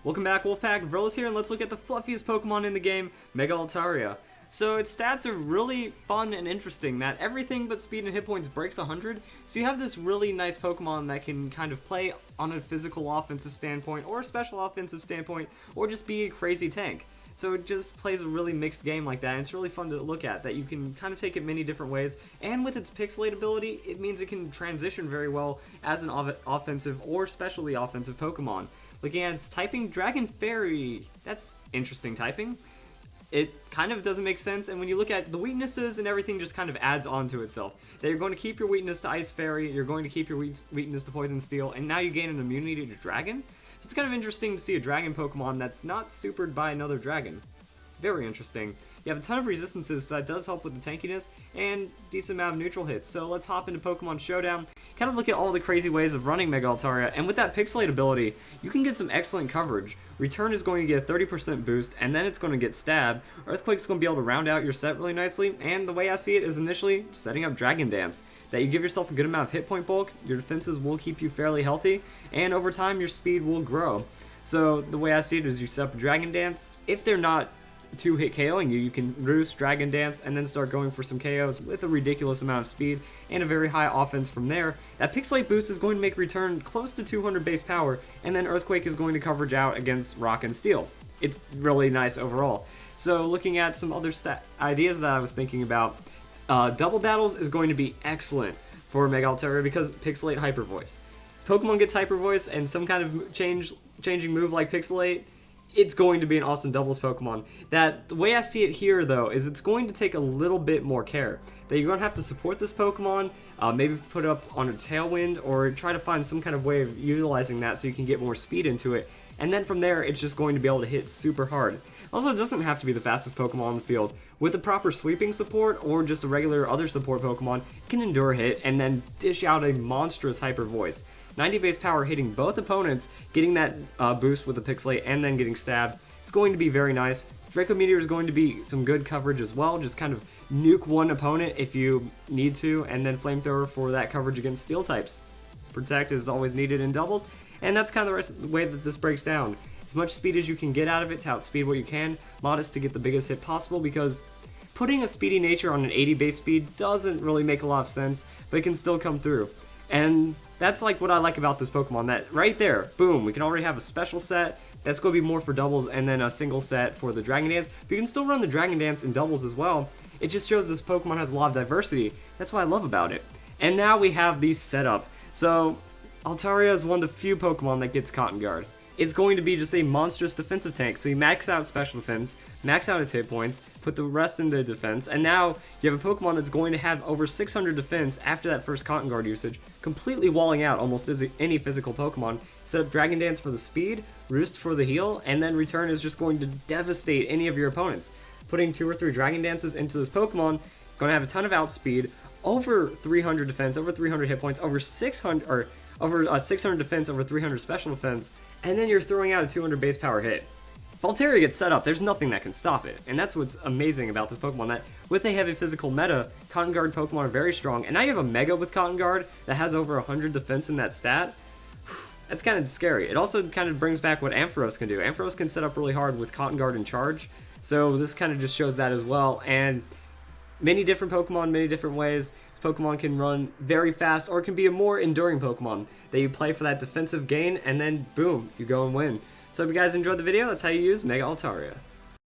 Welcome back, Wolfpack. Verlis here, and let's look at the fluffiest Pokemon in the game, Mega Altaria. So its stats are really fun and interesting, that everything but speed and hit points breaks 100, so you have this really nice Pokemon that can kind of play on a physical offensive standpoint, or a special offensive standpoint, or just be a crazy tank. So it just plays a really mixed game like that, and it's really fun to look at, that you can kind of take it many different ways, and with its Pixilate ability, it means it can transition very well as an offensive or specially offensive Pokemon. Looking at its typing, Dragon Fairy, that's interesting typing. It kind of doesn't make sense, and when you look at the weaknesses and everything, just kind of adds on to itself. That you're going to keep your weakness to Ice Fairy, you're going to keep your weakness to Poison Steel, and now you gain an immunity to Dragon. So it's kind of interesting to see a Dragon Pokemon that's not supered by another Dragon. Very interesting. You have a ton of resistances, so that does help with the tankiness, and decent amount of neutral hits. So let's hop into Pokemon Showdown, kind of look at all the crazy ways of running Mega Altaria, and with that Pixilate ability, you can get some excellent coverage. Return is going to get a 30% boost, and then it's going to get Stab. Earthquake's going to be able to round out your set really nicely, and the way I see it is initially setting up Dragon Dance. That you give yourself a good amount of hit point bulk, your defenses will keep you fairly healthy, and over time your speed will grow. So the way I see it is you set up Dragon Dance. If they're not 2-hit KOing you, you can Roost, Dragon Dance, and then start going for some KOs with a ridiculous amount of speed and a very high offense from there. That Pixilate boost is going to make Return close to 200 base power, and then Earthquake is going to coverage out against Rock and Steel. It's really nice overall. So looking at some other ideas that I was thinking about, Double Battles is going to be excellent for Mega Altaria because Pixilate Hyper Voice. Pokemon gets Hyper Voice and some kind of changing move like Pixilate, it's going to be an awesome doubles Pokemon. That the way I see it here though is it's going to take a little bit more care. That you're going to have to support this Pokemon, maybe put it up on a Tailwind or try to find some kind of way of utilizing that so you can get more speed into it. And then from there it's just going to be able to hit super hard. Also, it doesn't have to be the fastest Pokemon on the field. With the proper sweeping support or just a regular other support Pokemon, it can endure hit and then dish out a monstrous Hyper Voice. 90 base power hitting both opponents, getting that boost with the Pixilate and then getting stabbed. It's going to be very nice. Draco Meteor is going to be some good coverage as well, just kind of nuke one opponent if you need to, and then Flamethrower for that coverage against Steel types. Protect is always needed in doubles, and that's kind of the way that this breaks down. As much speed as you can get out of it to outspeed what you can, Modest to get the biggest hit possible, because putting a speedy nature on an 80 base speed doesn't really make a lot of sense, but it can still come through. And that's like what I like about this Pokemon, that right there, boom, we can already have a special set that's going to be more for doubles and then a single set for the Dragon Dance. But you can still run the Dragon Dance in doubles as well. It just shows this Pokemon has a lot of diversity. That's what I love about it. And now we have these set up. So Altaria is one of the few Pokemon that gets Cotton Guard. It's going to be just a monstrous defensive tank. So you max out special defense, max out its hit points, put the rest into defense, and now you have a Pokemon that's going to have over 600 defense after that first Cotton Guard usage, completely walling out almost any physical Pokemon. Set up Dragon Dance for the speed, Roost for the heal, and then Return is just going to devastate any of your opponents. Putting 2 or 3 Dragon Dances into this Pokemon, going to have a ton of outspeed, over 300 defense, over 300 hit points, over 600 defense, over 300 special defense, and then you're throwing out a 200 base power hit. If Altaria gets set up, there's nothing that can stop it, and that's what's amazing about this Pokemon, that with a heavy physical meta, Cotton Guard Pokemon are very strong, and now you have a Mega with Cotton Guard that has over 100 defense in that stat. That's kind of scary. It also kind of brings back what Ampharos can do. Ampharos can set up really hard with Cotton Guard and Charge, so this kind of just shows that as well, and many different Pokemon, many different ways. This Pokemon can run very fast, or it can be a more enduring Pokemon that you play for that defensive gain, and then boom, you go and win. So if you guys enjoyed the video, that's how you use Mega Altaria.